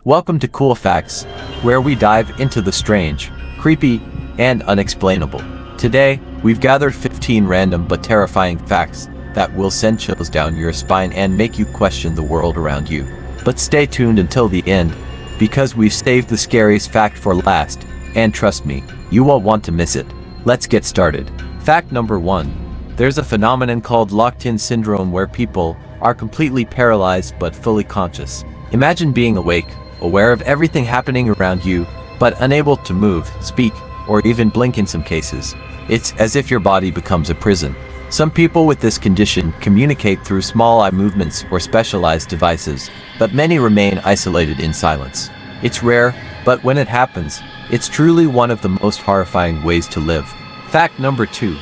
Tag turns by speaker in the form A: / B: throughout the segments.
A: Welcome to Cool Facts, where we dive into the strange, creepy, and unexplainable. Today, we've gathered 15 random but terrifying facts that will send chills down your spine and make you question the world around you. But stay tuned until the end, because we've saved the scariest fact for last, and trust me, you won't want to miss it. Let's get started. Fact number 1. There's a phenomenon called locked-in syndrome where people are completely paralyzed but fully conscious. Imagine being awake, aware of everything happening around you, but unable to move, speak, or even blink in some cases. It's as if your body becomes a prison. Some people with this condition communicate through small eye movements or specialized devices, but many remain isolated in silence. It's rare, but when it happens, it's truly one of the most horrifying ways to live. Fact number 2.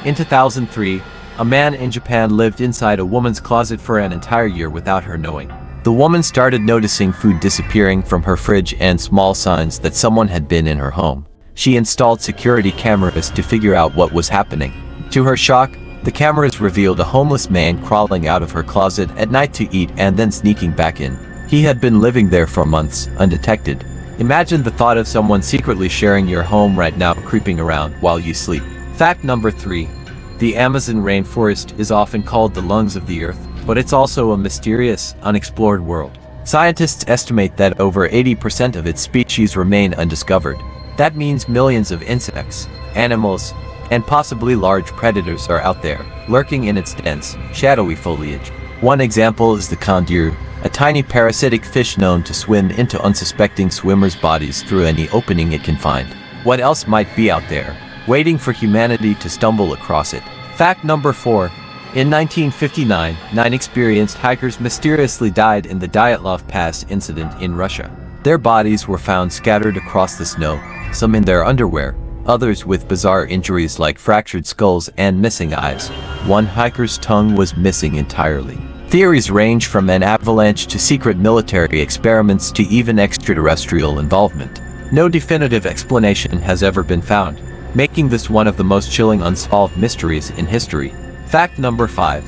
A: In 2003, a man in Japan lived inside a woman's closet for an entire year without her knowing. The woman started noticing food disappearing from her fridge and small signs that someone had been in her home. She installed security cameras to figure out what was happening. To her shock, the cameras revealed a homeless man crawling out of her closet at night to eat and then sneaking back in. He had been living there for months, undetected. Imagine the thought of someone secretly sharing your home right now, creeping around while you sleep. Fact number 3. The Amazon rainforest is often called the lungs of the earth, but it's also a mysterious, unexplored world. Scientists estimate that over 80% of its species remain undiscovered. That means millions of insects, animals, and possibly large predators are out there, lurking in its dense, shadowy foliage. One example is the condor, a tiny parasitic fish known to swim into unsuspecting swimmers' bodies through any opening it can find. What else might be out there, waiting for humanity to stumble across it? Fact number 4. In 1959, 9 experienced hikers mysteriously died in the Dyatlov Pass incident in Russia. Their bodies were found scattered across the snow, some in their underwear, others with bizarre injuries like fractured skulls and missing eyes. One hiker's tongue was missing entirely. Theories range from an avalanche to secret military experiments to even extraterrestrial involvement. No definitive explanation has ever been found, making this one of the most chilling unsolved mysteries in history. Fact number 5.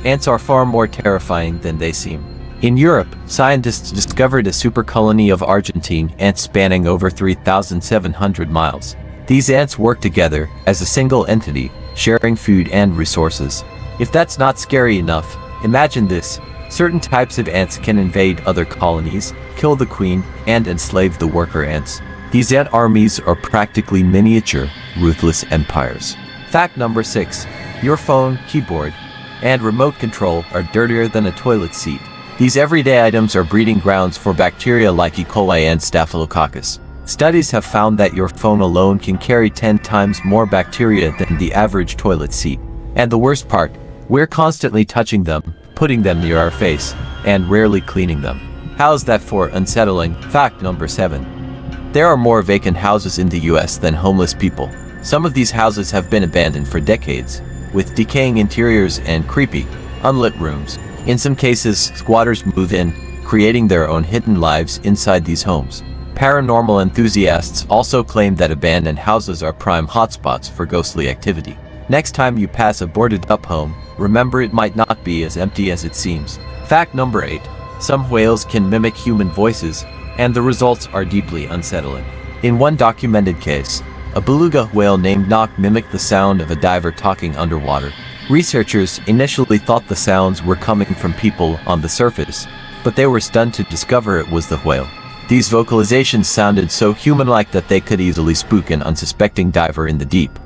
A: Ants are far more terrifying than they seem. In Europe, scientists discovered a super colony of Argentine ants spanning over 3,700 miles. These ants work together as a single entity, sharing food and resources. If that's not scary enough, imagine this. Certain types of ants can invade other colonies, kill the queen, and enslave the worker ants. These ant armies are practically miniature, ruthless empires. Fact number 6. Your phone, keyboard, and remote control are dirtier than a toilet seat. These everyday items are breeding grounds for bacteria like E. coli and Staphylococcus. Studies have found that your phone alone can carry 10 times more bacteria than the average toilet seat. And the worst part, we're constantly touching them, putting them near our face, and rarely cleaning them. How's that for unsettling? Fact number 7. There are more vacant houses in the US than homeless people. Some of these houses have been abandoned for decades, with decaying interiors and creepy, unlit rooms. In some cases, squatters move in, creating their own hidden lives inside these homes. Paranormal enthusiasts also claim that abandoned houses are prime hotspots for ghostly activity. Next time you pass a boarded-up home, remember it might not be as empty as it seems. Fact number 8. Some whales can mimic human voices, and the results are deeply unsettling. In one documented case, a beluga whale named Nock mimicked the sound of a diver talking underwater. Researchers initially thought the sounds were coming from people on the surface, but they were stunned to discover it was the whale. These vocalizations sounded so human-like that they could easily spook an unsuspecting diver in the deep.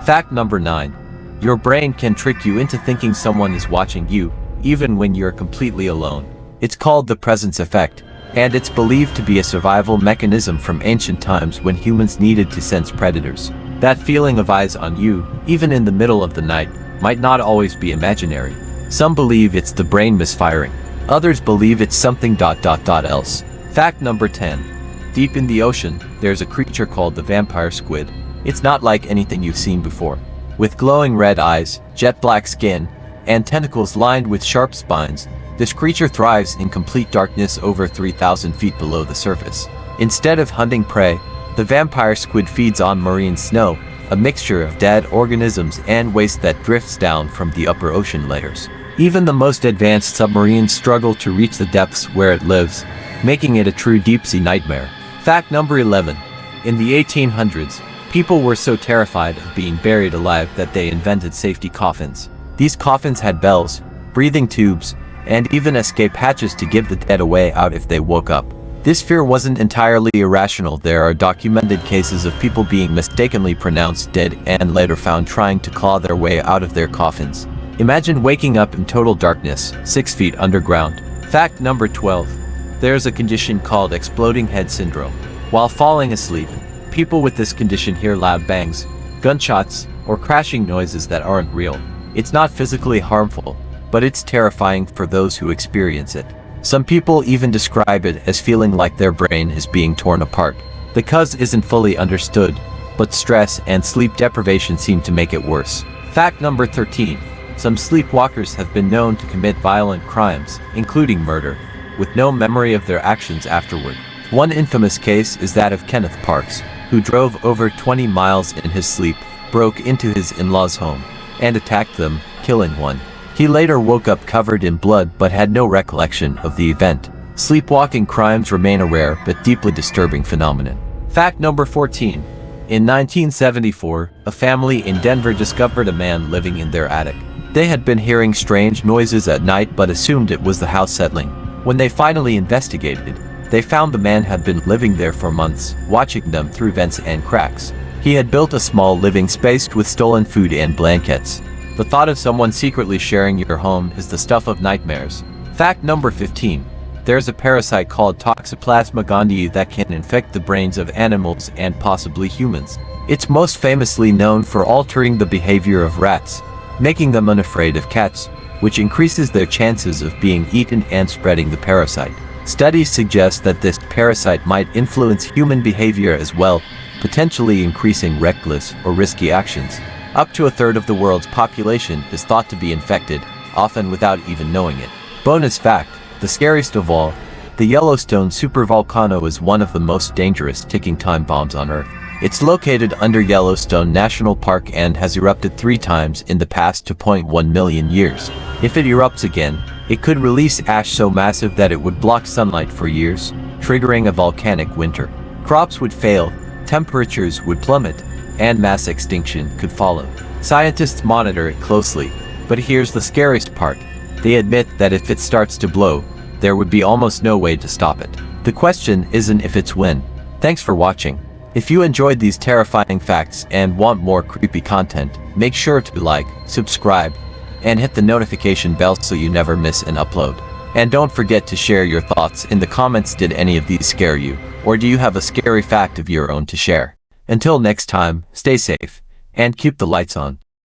A: Fact number 9. Your brain can trick you into thinking someone is watching you, even when you're completely alone. It's called the presence effect, and it's believed to be a survival mechanism from ancient times when humans needed to sense predators. That feeling of eyes on you, even in the middle of the night, might not always be imaginary. Some believe it's the brain misfiring. Others believe it's something else. Fact number 10. Deep in the ocean, there's a creature called the vampire squid. It's not like anything you've seen before. With glowing red eyes, jet black skin, and tentacles lined with sharp spines, this creature thrives in complete darkness over 3,000 feet below the surface. Instead of hunting prey, the vampire squid feeds on marine snow, a mixture of dead organisms and waste that drifts down from the upper ocean layers. Even the most advanced submarines struggle to reach the depths where it lives, making it a true deep-sea nightmare. Fact number 11. In the 1800s, people were so terrified of being buried alive that they invented safety coffins. These coffins had bells, breathing tubes, and even escape hatches to give the dead a way out if they woke up. This fear wasn't entirely irrational. There are documented cases of people being mistakenly pronounced dead and later found trying to claw their way out of their coffins. Imagine waking up in total darkness, 6 feet underground. Fact number 12. There's a condition called exploding head syndrome. While falling asleep, people with this condition hear loud bangs, gunshots, or crashing noises that aren't real. It's not physically harmful, but it's terrifying for those who experience it. Some people even describe it as feeling like their brain is being torn apart. The cause isn't fully understood, but stress and sleep deprivation seem to make it worse. Fact number 13. Some sleepwalkers have been known to commit violent crimes, including murder, with no memory of their actions afterward. One infamous case is that of Kenneth Parks, who drove over 20 miles in his sleep, broke into his in-laws' home, and attacked them, killing one. He later woke up covered in blood but had no recollection of the event. Sleepwalking crimes remain a rare but deeply disturbing phenomenon. Fact number 14. In 1974, a family in Denver discovered a man living in their attic. They had been hearing strange noises at night but assumed it was the house settling. When they finally investigated, they found the man had been living there for months, watching them through vents and cracks. He had built a small living space with stolen food and blankets. The thought of someone secretly sharing your home is the stuff of nightmares. Fact number 15. There's a parasite called Toxoplasma gondii that can infect the brains of animals and possibly humans. It's most famously known for altering the behavior of rats, making them unafraid of cats, which increases their chances of being eaten and spreading the parasite. Studies suggest that this parasite might influence human behavior as well, potentially increasing reckless or risky actions. Up to a third of the world's population is thought to be infected, often without even knowing it. Bonus fact, the scariest of all, the Yellowstone supervolcano is one of the most dangerous ticking time bombs on Earth. It's located under Yellowstone National Park and has erupted 3 times in the past 2.1 million years. If it erupts again, it could release ash so massive that it would block sunlight for years, triggering a volcanic winter. Crops would fail, temperatures would plummet, and mass extinction could follow. Scientists monitor it closely, but here's the scariest part. They admit that if it starts to blow, there would be almost no way to stop it. The question isn't if it's when. Thanks for watching. If you enjoyed these terrifying facts and want more creepy content, make sure to like, subscribe, and hit the notification bell so you never miss an upload. And don't forget to share your thoughts in the comments. Did any of these scare you? Or do you have a scary fact of your own to share? Until next time, stay safe, and keep the lights on.